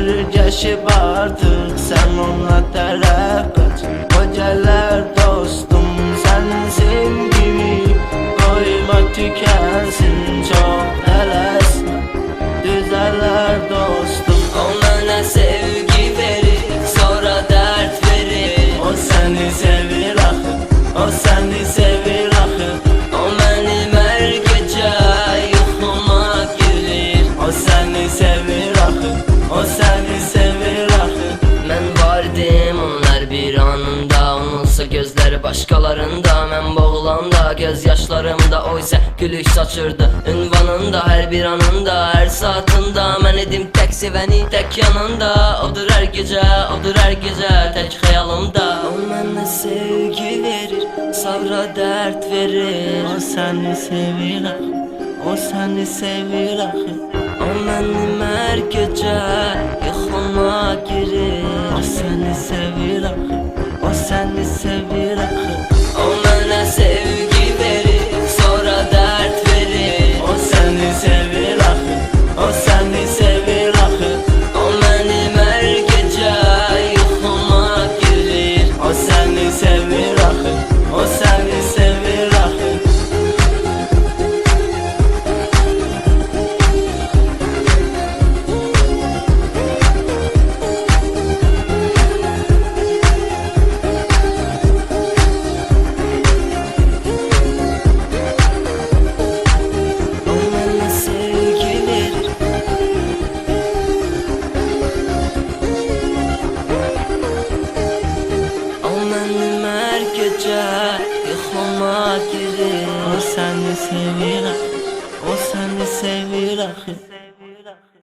Geçip artık sen onunla tərəf qaç. O gələr dostum sensin gibi, koyma tükensin çok tələsmə. Düzələr dostum. O mənə sevgi verir, sonra dert verir. O səni sevir axı, o səni sevir axı. O mənim hər gecə yuxuma girir. O səni sevir axı, o səni sevir axı. Mən vardım onlar bir anında, onunsa gözləri başqalarında. Mən boğulanda göz yaşlarımda, o isə gülüş saçırdı ünvanında. Hər bir anında, hər saatında mən idim tək sevəni, tək yanında. Odur hər gecə, odur hər gecə tək xəyalımda. O mənə sevgi verir, sonra dərd verir. O səni sevir axı, o səni sevir axı. O mənim hər gecə yuxuma girir. O səni sevir axı, o səni sevir axı. O mənə sevgi verir, sonra dərd verir. O səni sevir axı, o səni sevir axı. O mənim hər gecə yuxuma girir. O səni sevir axı, o səni sevir axı. O mənə sevgi verir. O mənim hər gecə yuxuma girir. O səni sevir axı, o səni sevir axı.